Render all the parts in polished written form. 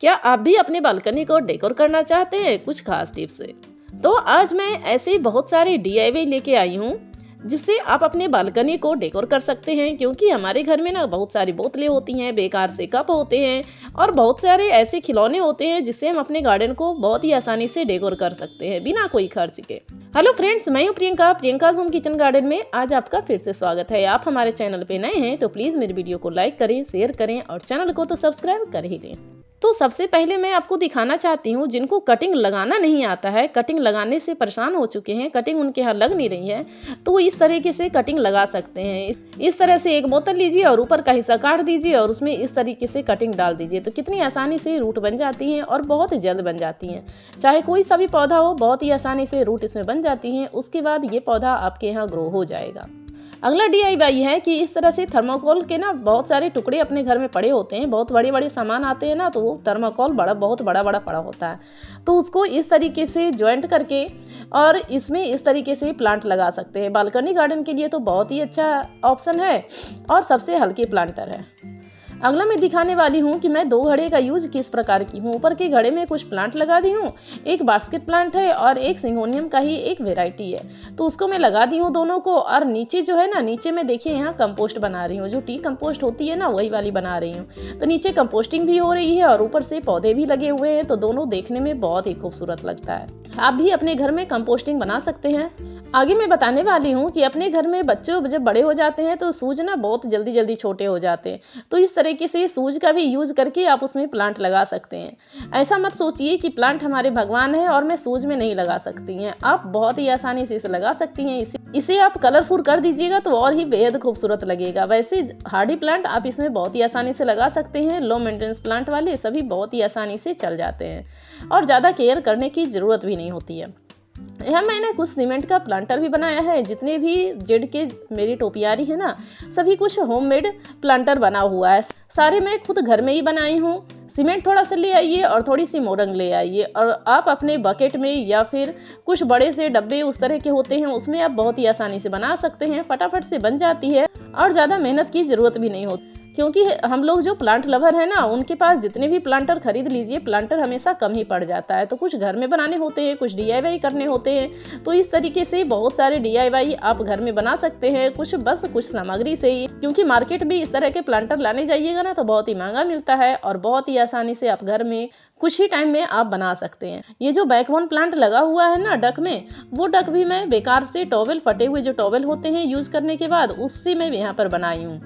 क्या आप भी अपनी बालकनी को डेकोर करना चाहते हैं कुछ खास टिप्स से? तो आज मैं ऐसे बहुत सारे डीआईवाई लेके आई हूँ जिससे आप अपने बालकनी को डेकोर कर सकते हैं। क्योंकि हमारे घर में ना बहुत सारी बोतलें होती हैं, बेकार से कप होते हैं और बहुत सारे ऐसे खिलौने होते हैं जिससे हम अपने गार्डन को बहुत ही आसानी से डेकोर कर सकते हैं बिना कोई खर्च के। हेलो फ्रेंड्स, मैं हूँ प्रियंका होम किचन गार्डन में आज आपका फिर से स्वागत है। आप हमारे चैनल पे नए हैं तो प्लीज़ मेरी वीडियो को लाइक करें, शेयर करें और चैनल को तो सब्सक्राइब कर ही दें। तो सबसे पहले मैं आपको दिखाना चाहती हूँ जिनको कटिंग लगाना नहीं आता है, कटिंग लगाने से परेशान हो चुके हैं, कटिंग उनके यहाँ लग नहीं रही है, तो वो इस तरीके से कटिंग लगा सकते हैं। इस तरह से एक बोतल लीजिए और ऊपर का हिस्सा काट दीजिए और उसमें इस तरीके से कटिंग डाल दीजिए तो कितनी आसानी से रूट बन जाती हैं और बहुत जल्द बन जाती हैं। चाहे कोई सा भी पौधा हो, बहुत ही आसानी से रूट इसमें बन जाती हैं। उसके बाद ये पौधा आपके यहाँ ग्रो हो जाएगा। अगला डीआईवाई है कि इस तरह से थर्माकोल के ना बहुत सारे टुकड़े अपने घर में पड़े होते हैं, बहुत बड़े बड़े सामान आते हैं ना, तो वो थर्माकोल बहुत बड़ा पड़ा होता है। तो उसको इस तरीके से जॉइंट करके और इसमें इस तरीके से प्लांट लगा सकते हैं। बालकनी गार्डन के लिए तो बहुत ही अच्छा ऑप्शन है और सबसे हल्के प्लांटर है। अगला मैं दिखाने वाली हूँ कि मैं 2 घड़े का यूज किस प्रकार की हूँ। ऊपर के घड़े में कुछ प्लांट लगा दी हूँ, एक बास्केट प्लांट है और एक सिंगोनियम का ही एक वेराइटी है, तो उसको मैं लगा दी हूँ दोनों को। और नीचे जो है ना, नीचे में देखिए यहाँ कंपोस्ट बना रही हूँ, जो टी कंपोस्ट होती है ना वही वाली बना रही हूँ। तो नीचे कंपोस्टिंग भी हो रही है और ऊपर से पौधे भी लगे हुए हैं, तो दोनों देखने में बहुत ही खूबसूरत लगता है। आप भी अपने घर में कंपोस्टिंग बना सकते हैं। आगे मैं बताने वाली हूँ कि अपने घर में बच्चे जब बड़े हो जाते हैं तो सूज ना बहुत जल्दी छोटे हो जाते हैं, तो इस तरीके से सूज का भी यूज करके आप उसमें प्लांट लगा सकते हैं। ऐसा मत सोचिए कि प्लांट हमारे भगवान है और मैं सूज में नहीं लगा सकती हैं, आप बहुत ही आसानी से इसे लगा सकती हैं। इसे आप कलरफुल कर दीजिएगा तो और ही बेहद खूबसूरत लगेगा। वैसे हार्डी प्लांट आप इसमें बहुत ही आसानी से लगा सकते हैं, लो मेंटेनेंस प्लांट वाले सभी बहुत ही आसानी से चल जाते हैं और ज़्यादा केयर करने की ज़रूरत भी नहीं होती है। यहाँ मैंने कुछ सीमेंट का प्लांटर भी बनाया है। जितने भी जेड के मेरी टोपियारी है ना, सभी कुछ होममेड प्लांटर बना हुआ है। सारे मैं खुद घर में ही बनाई हूँ। सीमेंट थोड़ा सा ले आइए और थोड़ी सी मोरंग ले आइए और आप अपने बकेट में या फिर कुछ बड़े से डब्बे उस तरह के होते हैं उसमें आप बहुत ही आसानी से बना सकते हैं। फटाफट से बन जाती है और ज़्यादा मेहनत की ज़रूरत भी नहीं होती। क्योंकि हम लोग जो प्लांट लवर है ना, उनके पास जितने भी प्लांटर खरीद लीजिए, प्लांटर हमेशा कम ही पड़ जाता है। तो कुछ घर में बनाने होते हैं, कुछ डीआईवाई करने होते हैं, तो इस तरीके से बहुत सारे डीआईवाई आप घर में बना सकते हैं कुछ सामग्री से ही। क्योंकि मार्केट भी इस तरह के प्लांटर लाने जाइएगा ना तो बहुत ही महंगा मिलता है और बहुत ही आसानी से आप घर में कुछ ही टाइम में आप बना सकते हैं। ये जो बैकबोन प्लांट लगा हुआ है ना डक में, वो डक भी मैं बेकार से टॉवेल, फटे हुए जो टॉवेल होते हैं यूज करने के बाद, उससे मैं यहाँ पर बनाई हूँ।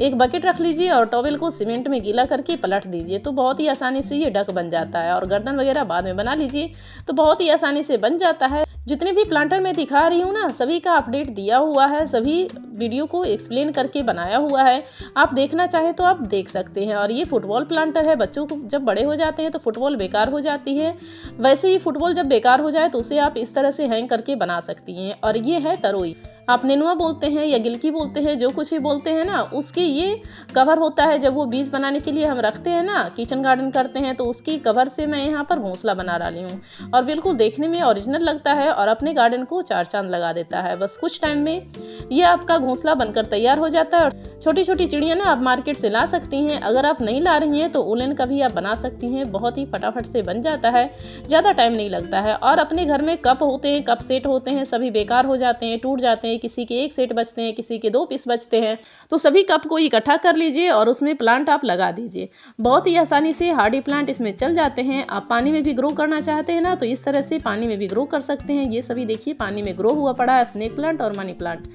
एक बकेट रख लीजिए और टॉवेल को सीमेंट में गीला करके पलट दीजिए तो बहुत ही आसानी से ये डक बन जाता है। और गर्दन वगैरह बाद में बना लीजिए तो बहुत ही आसानी से बन जाता है। जितने भी प्लांटर मैं दिखा रही हूँ ना, सभी का अपडेट दिया हुआ है, सभी वीडियो को एक्सप्लेन करके बनाया हुआ है। आप देखना चाहे तो आप देख सकते हैं। और ये फुटबॉल प्लांटर है। बच्चों को जब बड़े हो जाते हैं तो फुटबॉल बेकार हो जाती है, वैसे ही फुटबॉल जब बेकार हो जाए तो उसे आप इस तरह से हैंग करके बना सकती हैं। और ये है तरोई, आप नेनुआ बोलते हैं या गिलकी बोलते हैं, जो कुछ भी बोलते हैं ना, उसके ये कवर होता है। जब वो बीज बनाने के लिए हम रखते हैं ना, किचन गार्डन करते हैं, तो उसकी कवर से मैं यहाँ पर घोंसला बना रही हूँ और बिल्कुल देखने में ओरिजिनल लगता है और अपने गार्डन को 4 चांद लगा देता है। बस कुछ टाइम में ये आपका घोंसला बनकर तैयार हो जाता है। और छोटी छोटी चिड़िया ना आप मार्केट से ला सकती हैं। अगर आप नहीं ला रही हैं तो उलन का भी आप बना सकती हैं, बहुत ही फटाफट से बन जाता है, ज़्यादा टाइम नहीं लगता है। और अपने घर में कप होते हैं, कप सेट होते हैं, सभी बेकार हो जाते हैं, टूट जाते हैं, किसी के 1 सेट बचते हैं, किसी के 2 पीस बचते हैं, तो सभी कप को इकट्ठा कर लीजिए और उसमें प्लांट आप लगा दीजिए। बहुत ही आसानी से हार्डी प्लांट इसमें चल जाते हैं। आप पानी में भी ग्रो करना चाहते हैं ना, तो इस तरह से पानी में भी ग्रो कर सकते हैं। ये सभी देखिए पानी में ग्रो हुआ पड़ा है, स्नेक प्लांट और मनी प्लांट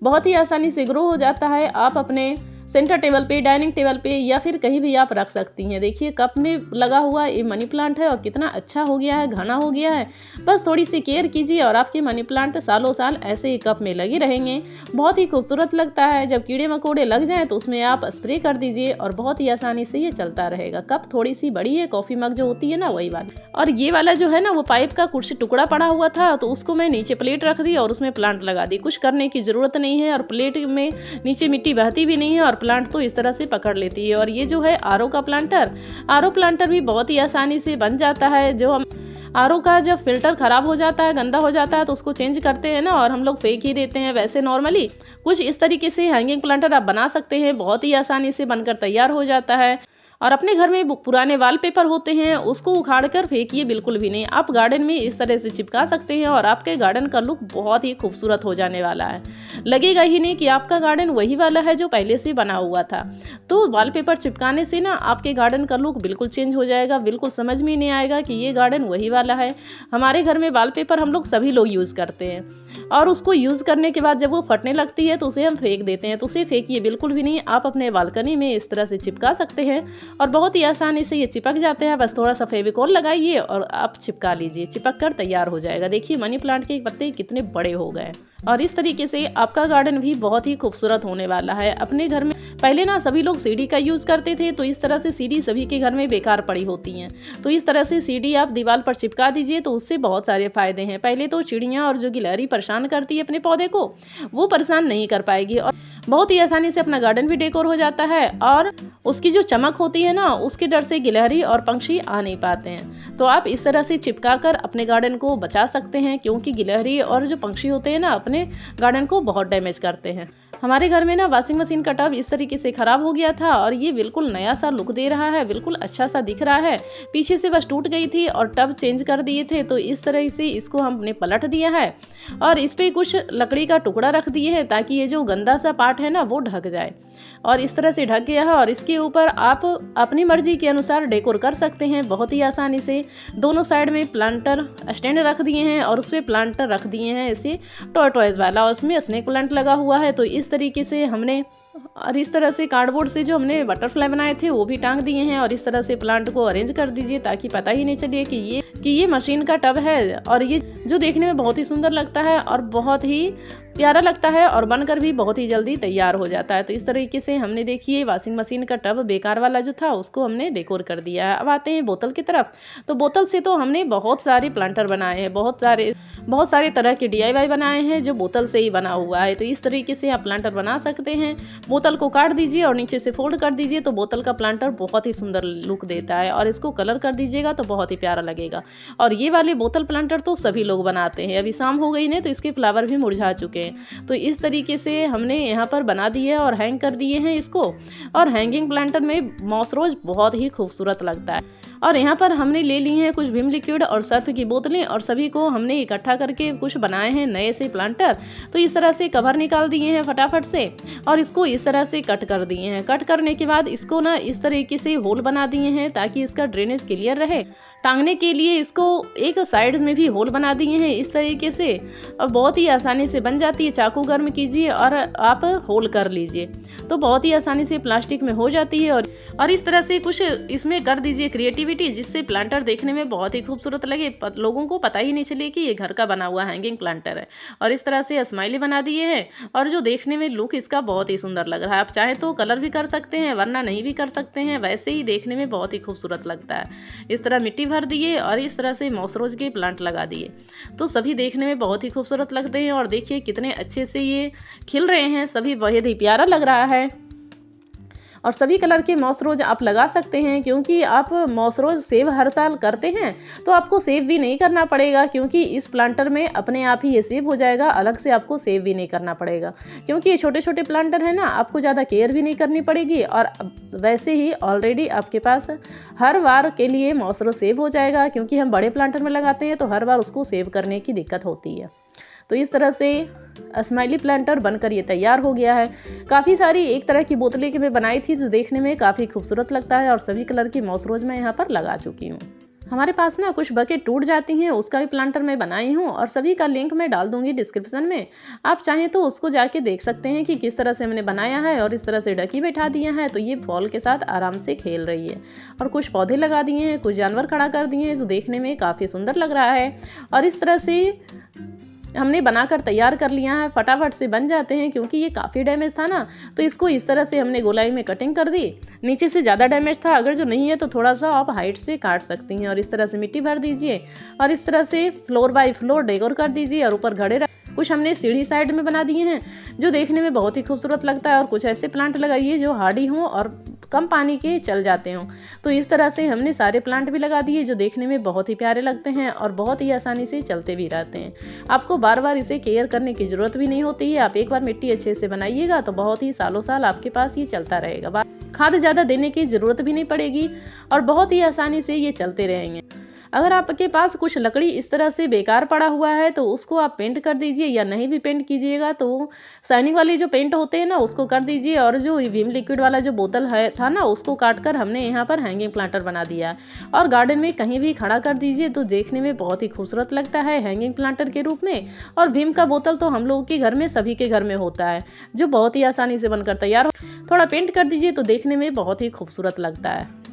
बहुत ही आसानी से ग्रो हो जाता है। आप अपने सेंटर टेबल पे, डाइनिंग टेबल पे या फिर कहीं भी आप रख सकती हैं। देखिए कप में लगा हुआ ये मनी प्लांट है और कितना अच्छा हो गया है, घना हो गया है। बस थोड़ी सी केयर कीजिए और आपके मनी प्लांट सालों साल ऐसे ही कप में लगे रहेंगे। बहुत ही खूबसूरत लगता है। जब कीड़े मकोड़े लग जाएं तो उसमें आप स्प्रे कर दीजिए और बहुत ही आसानी से ये चलता रहेगा। कप थोड़ी सी बड़ी है, कॉफ़ी मग जो होती है ना वही वाली। और ये वाला जो है ना, वो पाइप का कुछ टुकड़ा पड़ा हुआ था तो उसको मैं नीचे प्लेट रख दी और उसमें प्लांट लगा दी। कुछ करने की ज़रूरत नहीं है और प्लेट में नीचे मिट्टी बहती भी नहीं है और प्लांट तो इस तरह से पकड़ लेती है। और ये जो है आरओ का प्लांटर, आरओ प्लांटर भी बहुत ही आसानी से बन जाता है। जो हम आरओ का जब फिल्टर ख़राब हो जाता है, गंदा हो जाता है, तो उसको चेंज करते हैं ना और हम लोग फेंक ही देते हैं। वैसे नॉर्मली कुछ इस तरीके से हैंगिंग प्लांटर आप बना सकते हैं, बहुत ही आसानी से बनकर तैयार हो जाता है। और अपने घर में पुराने वॉलपेपर होते हैं उसको उखाड़ कर फेंकिए बिल्कुल भी नहीं। आप गार्डन में इस तरह से चिपका सकते हैं और आपके गार्डन का लुक बहुत ही खूबसूरत हो जाने वाला है। लगेगा ही नहीं कि आपका गार्डन वही वाला है जो पहले से बना हुआ था। तो वॉलपेपर चिपकाने से ना आपके गार्डन का लुक बिल्कुल चेंज हो जाएगा, बिल्कुल समझ में नहीं आएगा कि ये गार्डन वही वाला है। हमारे घर में वॉलपेपर हम लोग सभी लोग यूज़ करते हैं और उसको यूज़ करने के बाद जब वो फटने लगती है तो उसे हम फेंक देते हैं। तो उसे फेंकिए बिल्कुल भी नहीं, आप अपने बालकनी में इस तरह से चिपका सकते हैं और बहुत ही आसानी से ये चिपक जाते हैं। बस थोड़ा सा फेविकोल लगाइए और आप चिपका लीजिए, चिपक कर तैयार हो जाएगा। देखिए मनी प्लांट के पत्ते कितने बड़े हो गए और इस तरीके से आपका गार्डन भी बहुत ही खूबसूरत होने वाला है। अपने घर में पहले ना सभी लोग सीढ़ी का यूज़ करते थे, तो इस तरह से सीढ़ी सभी के घर में बेकार पड़ी होती हैं। तो इस तरह से सीढ़ी आप दीवार पर चिपका दीजिए तो उससे बहुत सारे फायदे हैं। पहले तो चिड़ियाँ और जो गिलहरी परेशान करती है अपने पौधे को, वो परेशान नहीं कर पाएगी और बहुत ही आसानी से अपना गार्डन भी डेकोर हो जाता है और उसकी जो चमक होती है ना, उसके डर से गिलहरी और पंछी आ नहीं पाते हैं। तो आप इस तरह से चिपका कर अपने गार्डन को बचा सकते हैं, क्योंकि गिलहरी और जो पंछी होते हैं ना अपने गार्डन को बहुत डैमेज करते हैं। हमारे घर में ना वॉशिंग मशीन का टब इस तरीके से ख़राब हो गया था और ये बिल्कुल नया सा लुक दे रहा है, बिल्कुल अच्छा सा दिख रहा है। पीछे से बस टूट गई थी और टब चेंज कर दिए थे, तो इस तरह से इसको हमने पलट दिया है और इस पर कुछ लकड़ी का टुकड़ा रख दिए हैं ताकि ये जो गंदा सा पार्ट है ना वो ढक जाए। और इस तरह से ढक गया है और इसके ऊपर आप अपनी मर्जी के अनुसार डेकोर कर सकते हैं बहुत ही आसानी से। दोनों साइड में प्लांटर स्टैंड रख दिए हैं और उस पर प्लांटर रख दिए हैं ऐसे टॉर्टोइज वाला, और उसमें स्नेक प्लांट लगा हुआ है। तो इस तरीके से हमने और इस तरह से कार्डबोर्ड से जो हमने बटरफ्लाई बनाए थे वो भी टांग दिए हैं और इस तरह से प्लांट को अरेंज कर दीजिए ताकि पता ही नहीं चले कि ये मशीन का टब है। और ये जो देखने में बहुत ही सुंदर लगता है और बहुत ही प्यारा लगता है और बनकर भी बहुत ही जल्दी तैयार हो जाता है। तो इस तरीके से हमने देखिए वॉशिंग मशीन का टब बेकार वाला जो था उसको हमने डेकोर कर दिया है। अब आते हैं बोतल की तरफ। तो बोतल से तो हमने बहुत सारे प्लांटर बनाए हैं, बहुत सारे तरह के DIY बनाए हैं जो बोतल से ही बना हुआ है। तो इस तरीके से आप प्लांटर बना सकते हैं। बोतल को काट दीजिए और नीचे से फोल्ड कर दीजिए तो बोतल का प्लांटर बहुत ही सुंदर लुक देता है और इसको कलर कर दीजिएगा तो बहुत ही प्यारा लगेगा। और ये वाले बोतल प्लांटर तो सभी लोग बनाते हैं। अभी शाम हो गई ना तो इसके फ्लावर भी मुरझा चुके हैं। तो इस तरीके से हमने यहाँ पर बना दिए और हैंग कर दिए हैं इसको। और हैंगिंग प्लांटर में मॉस रोज बहुत ही खूबसूरत लगता है। और यहाँ पर हमने ले ली हैं कुछ विम लिक्विड और सर्फ की बोतलें और सभी को हमने इकट्ठा करके कुछ बनाए हैं नए से प्लांटर। तो इस तरह से कवर निकाल दिए हैं फटाफट से और इसको इस तरह से कट कर दिए हैं। कट करने के बाद इसको ना इस तरीके से होल बना दिए हैं ताकि इसका ड्रेनेज क्लियर रहे। टांगने के लिए इसको एक साइड में भी होल बना दिए हैं इस तरीके से और बहुत ही आसानी से बन जाती है। चाकू गर्म कीजिए और आप होल कर लीजिए तो बहुत ही आसानी से प्लास्टिक में हो जाती है। और इस तरह से कुछ इसमें कर दीजिए क्रिएटिविटी जिससे प्लांटर देखने में बहुत ही खूबसूरत लगे, लोगों को पता ही नहीं चले कि ये घर का बना हुआ हैंगिंग प्लांटर है। और इस तरह से स्माइली बना दिए हैं और जो देखने में लुक इसका बहुत ही सुंदर लग रहा है। आप चाहे तो कलर भी कर सकते हैं वरना नहीं भी कर सकते हैं, वैसे ही देखने में बहुत ही खूबसूरत लगता है। इस तरह मिट्टी भर दिए और इस तरह से मॉसरोज के प्लांट लगा दिए तो सभी देखने में बहुत ही खूबसूरत लगते हैं। और देखिए कितने अच्छे से ये खिल रहे हैं, सभी बहुत ही प्यारा लग रहा है। और सभी कलर के मॉस रोज आप लगा सकते हैं क्योंकि आप मॉस रोज सेव हर साल करते हैं तो आपको सेव भी नहीं करना पड़ेगा, क्योंकि इस प्लांटर में अपने आप ही ये सेव हो जाएगा, अलग से आपको सेव भी नहीं करना पड़ेगा। क्योंकि ये छोटे छोटे प्लांटर है ना, आपको ज़्यादा केयर भी नहीं करनी पड़ेगी और वैसे ही ऑलरेडी आपके पास हर बार के लिए मॉस रोज सेव हो जाएगा। क्योंकि हम बड़े प्लांटर में लगाते हैं तो हर बार उसको सेव करने की दिक्कत होती है। तो इस तरह से स्माइली प्लांटर बनकर ये तैयार हो गया है। काफ़ी सारी एक तरह की बोतलें की मैं बनाई थी जो देखने में काफ़ी खूबसूरत लगता है और सभी कलर की मॉस रोज मैं यहाँ पर लगा चुकी हूँ। हमारे पास ना कुछ बकेट टूट जाती हैं, उसका भी प्लांटर मैं बनाई हूँ और सभी का लिंक मैं डाल दूंगी डिस्क्रिप्शन में। आप चाहें तो उसको जाके देख सकते हैं कि किस तरह से हमने बनाया है। और इस तरह से डकी बैठा दिया है तो ये बॉल के साथ आराम से खेल रही है। और कुछ पौधे लगा दिए हैं, कुछ जानवर खड़ा कर दिए हैं जो देखने में काफ़ी सुंदर लग रहा है। और इस तरह से हमने बनाकर तैयार कर लिया है, फटाफट से बन जाते हैं क्योंकि ये काफ़ी डैमेज था ना। तो इसको इस तरह से हमने गोलाई में कटिंग कर दी। नीचे से ज़्यादा डैमेज था, अगर जो नहीं है तो थोड़ा सा आप हाइट से काट सकती हैं। और इस तरह से मिट्टी भर दीजिए और इस तरह से फ्लोर बाय फ्लोर डेकोर कर दीजिए और ऊपर घड़े कुछ हमने सीढ़ी साइड में बना दिए हैं जो देखने में बहुत ही खूबसूरत लगता है। और कुछ ऐसे प्लांट लगाइए जो हार्डी हों और कम पानी के चल जाते हों। तो इस तरह से हमने सारे प्लांट भी लगा दिए जो देखने में बहुत ही प्यारे लगते हैं और बहुत ही आसानी से चलते भी रहते हैं। आपको बार बार इसे केयर करने की ज़रूरत भी नहीं होती है। आप एक बार मिट्टी अच्छे से बनाइएगा तो बहुत ही सालों साल आपके पास ये चलता रहेगा। खाद ज़्यादा देने की ज़रूरत भी नहीं पड़ेगी और बहुत ही आसानी से ये चलते रहेंगे। अगर आपके पास कुछ लकड़ी इस तरह से बेकार पड़ा हुआ है तो उसको आप पेंट कर दीजिए, या नहीं भी पेंट कीजिएगा तो शाइनिंग वाली जो पेंट होते हैं ना उसको कर दीजिए। और जो विम लिक्विड वाला जो बोतल है था ना उसको काट कर हमने यहाँ पर हैंगिंग प्लांटर बना दिया और गार्डन में कहीं भी खड़ा कर दीजिए तो देखने में बहुत ही खूबसूरत लगता है हैंगिंग प्लांटर के रूप में। और विम का बोतल तो हम लोगों के घर में, सभी के घर में होता है, जो बहुत ही आसानी से बनकर तैयार हो। थोड़ा पेंट कर दीजिए तो देखने में बहुत ही खूबसूरत लगता है।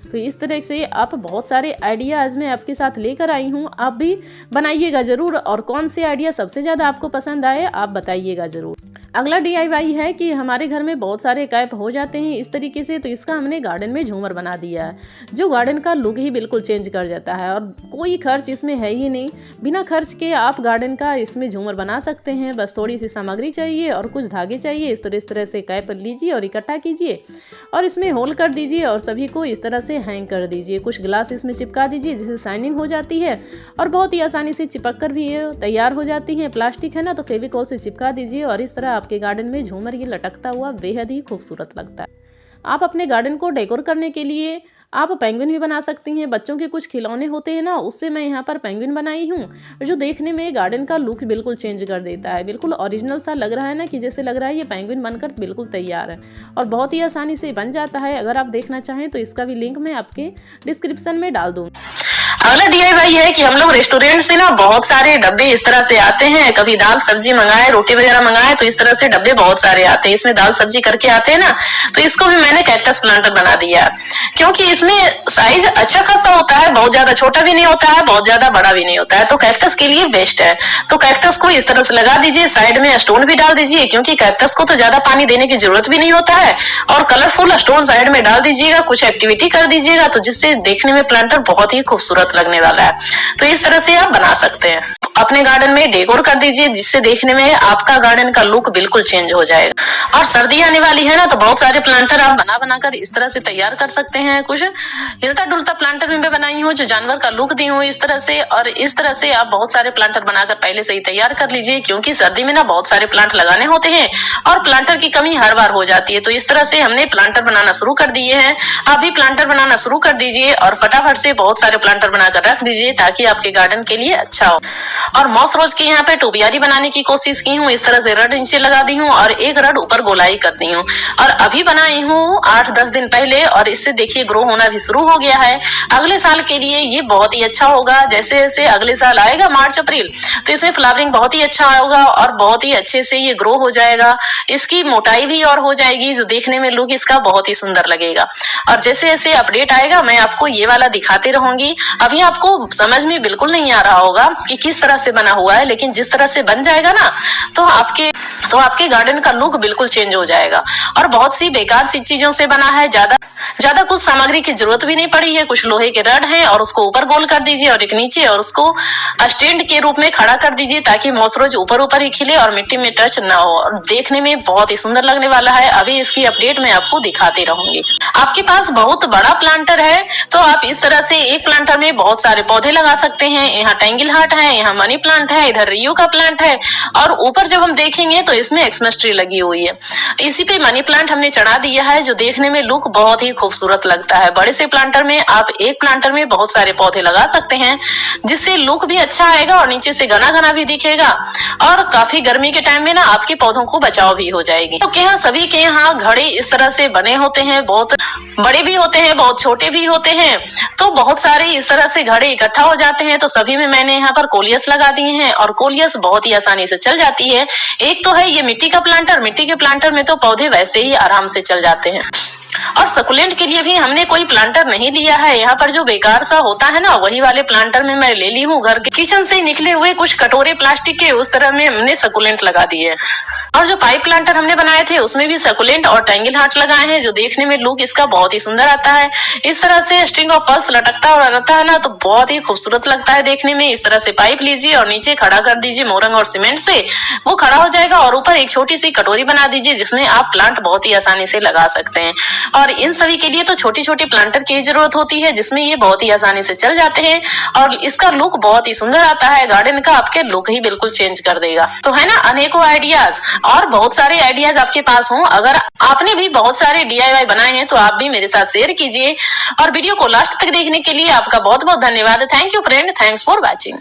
तो इस तरह से आप बहुत सारे आइडियाज़ मैं आपके साथ लेकर आई हूँ, आप भी बनाइएगा ज़रूर। और कौन से आइडिया सबसे ज़्यादा आपको पसंद आए आप बताइएगा ज़रूर। अगला DIY है कि हमारे घर में बहुत सारे कैप हो जाते हैं इस तरीके से, तो इसका हमने गार्डन में झूमर बना दिया है जो गार्डन का लुक ही बिल्कुल चेंज कर जाता है। और कोई खर्च इसमें है ही नहीं, बिना खर्च के आप गार्डन का इसमें झूमर बना सकते हैं। बस थोड़ी सी सामग्री चाहिए और कुछ धागे चाहिए। इस तरह से कैप लीजिए और इकट्ठा कीजिए और इसमें होल कर दीजिए और सभी को इस तरह से हैंग कर दीजिए। कुछ ग्लास इसमें चिपका दीजिए जिससे शाइनिंग हो जाती है और बहुत ही आसानी से चिपक कर भी ये तैयार हो जाती है। प्लास्टिक है ना तो फेविकॉल से चिपका दीजिए और इस तरह आपके गार्डन में झूमर ये लटकता हुआ बेहद ही खूबसूरत लगता है। आप अपने गार्डन को डेकोर करने के लिए आप पेंगुइन भी बना सकती हैं। बच्चों के कुछ खिलौने होते हैं ना, उससे मैं यहाँ पर पेंगुइन बनाई हूँ जो देखने में गार्डन का लुक बिल्कुल चेंज कर देता है। बिल्कुल ओरिजिनल सा लग रहा है ना, कि जैसे लग रहा है ये पेंगुइन बनकर बिल्कुल तैयार है और बहुत ही आसानी से बन जाता है। अगर आप देखना चाहें तो इसका भी लिंक मैं आपके डिस्क्रिप्शन में डाल दूँगी। अगला DIY है कि हम लोग रेस्टोरेंट से ना बहुत सारे डब्बे इस तरह से आते हैं, कभी दाल सब्जी मंगाए, रोटी वगैरह मंगाए, तो इस तरह से डब्बे बहुत सारे आते हैं, इसमें दाल सब्जी करके आते हैं ना। तो इसको भी मैंने कैक्टस प्लांटर बना दिया क्योंकि इसमें साइज अच्छा खासा होता है, बहुत ज्यादा छोटा भी नहीं होता है, बहुत ज्यादा बड़ा भी नहीं होता है, तो कैक्टस के लिए बेस्ट है। तो कैक्टस को इस तरह से लगा दीजिए, साइड में स्टोन भी डाल दीजिए क्योंकि कैक्टस को तो ज्यादा पानी देने की जरूरत भी नहीं होता है। और कलरफुल स्टोन साइड में डाल दीजिएगा, कुछ एक्टिविटी कर दीजिएगा तो जिससे देखने में प्लांटर बहुत ही खूबसूरत लगने वाला है। तो इस तरह से आप बना सकते हैं, अपने गार्डन में डेकोर कर दीजिए जिससे देखने में आपका गार्डन का लुक बिल्कुल चेंज हो जाएगा। और सर्दी आने वाली है ना तो बहुत सारे प्लांटर आप बना बनाकर इस तरह से तैयार कर सकते हैं। कुछ हिलता डुलता प्लांटर भी मैं बनाई हूँ जो जानवर का लुक दी हूँ इस तरह से। और इस तरह से आप बहुत सारे प्लांटर बनाकर पहले से ही तैयार कर लीजिए क्योंकि सर्दी में ना बहुत सारे प्लांट लगाने होते हैं और प्लांटर की कमी हर बार हो जाती है। तो इस तरह से हमने प्लांटर बनाना शुरू कर दिए हैं। आप भी प्लांटर बनाना शुरू कर दीजिए और फटाफट से बहुत सारे प्लांटर बनाकर रख दीजिए ताकि आपके गार्डन के लिए अच्छा हो। और मॉस रोज के यहाँ पे टोपियारी बनाने की कोशिश की हूँ, इस तरह से रड नीचे लगा दी हूँ और एक रड ऊपर गोलाई कर दी हूँ। और अभी बनाई हूँ 8-10 दिन पहले और इससे देखिए ग्रो होना भी शुरू हो गया है। अगले साल के लिए ये बहुत ही अच्छा होगा। जैसे जैसे अगले साल आएगा मार्च अप्रैल तो इसमें फ्लावरिंग बहुत ही अच्छा होगा और बहुत ही अच्छे से ये ग्रो हो जाएगा। इसकी मोटाई भी और हो जाएगी जो देखने में लुक इसका बहुत ही सुंदर लगेगा। और जैसे जैसे अपडेट आएगा मैं आपको ये वाला दिखाते रहूंगी। अभी आपको समझ में बिल्कुल नहीं आ रहा होगा कि किस तरह से बना हुआ है, लेकिन जिस तरह से बन जाएगा ना तो आपके गार्डन का लुक बिल्कुल चेंज हो जाएगा। और बहुत सी बेकार सी चीजों से बना है, ज्यादा कुछ सामग्री की जरूरत भी नहीं पड़ी है। कुछ लोहे के रड हैं और उसको ऊपर गोल कर दीजिए और एक नीचे और उसको स्टैंड के रूप में खड़ा कर दीजिए ताकि मॉसरोज ऊपर ऊपर ही खिले और मिट्टी में टच ना हो। और देखने में बहुत ही सुंदर लगने वाला है। अभी इसकी अपडेट मैं आपको दिखाती रहूंगी। आपके पास बहुत बड़ा प्लांटर है तो आप इस तरह से एक प्लांटर में बहुत सारे पौधे लगा सकते हैं। यहाँ टेंगिल हार्ट है, यहाँ मनी प्लांट है, इधर रियो का प्लांट है और ऊपर जब हम देखेंगे तो इसमें एक्समस ट्री लगी हुई है। इसी पे मनी प्लांट हमने चढ़ा दिया है जो देखने में लुक बहुत ही खूबसूरत लगता है। बड़े से प्लांटर में आप एक प्लांटर में बहुत सारे पौधे लगा सकते हैं जिससे लुक भी अच्छा आएगा और नीचे से घना घना भी दिखेगा और काफी गर्मी के टाइम में ना आपके पौधों को बचाव भी हो जाएगी। तो क्या सभी के यहाँ घड़े इस तरह से बने होते हैं, बहुत बड़े भी होते हैं, बहुत छोटे भी होते हैं। तो बहुत सारे इस तरह से घड़े इकट्ठा हो जाते हैं तो सभी में मैंने यहाँ पर कोलियस लगा दिए हैं और कोलियस बहुत ही आसानी से चल जाती है। एक तो है ये मिट्टी का प्लांटर, मिट्टी के प्लांटर में तो पौधे वैसे ही आराम से चल जाते हैं। और सकुलेंट के लिए भी हमने कोई प्लांटर नहीं लिया है। यहाँ पर जो बेकार सा होता है ना वही वाले प्लांटर में मैं ले ली हूँ। घर के किचन से निकले हुए कुछ कटोरे प्लास्टिक के उस तरह में हमने सकुलेंट लगा दिए। और जो पाइप प्लांटर हमने बनाए थे उसमें भी सकुलेंट और टैंगल हार्ट लगाए हैं, जो देखने में लुक इसका बहुत ही सुंदर आता है। इस तरह से स्ट्रिंग ऑफ पर्ल्स लटकता और रहता है ना, तो बहुत ही खूबसूरत लगता है देखने में। इस तरह से पाइप लीजिए और नीचे खड़ा कर दीजिए मोरंग और सीमेंट से, वो खड़ा हो जाएगा। और ऊपर एक छोटी सी कटोरी बना दीजिए जिसमें आप प्लांट बहुत ही आसानी से लगा सकते हैं। और इन सभी के लिए तो छोटी छोटी प्लांटर की जरूरत होती है, जिसमें ये बहुत ही आसानी से चल जाते हैं और इसका लुक बहुत ही सुंदर आता है। गार्डन का आपके लुक ही बिल्कुल चेंज कर देगा। तो है ना अनेकों आइडियाज, और बहुत सारे आइडियाज आपके पास हों। अगर आपने भी बहुत सारे DIY बनाए हैं तो आप भी मेरे साथ शेयर कीजिए। और वीडियो को लास्ट तक देखने के लिए आपका बहुत बहुत धन्यवाद। Thank you friend, thanks for watching.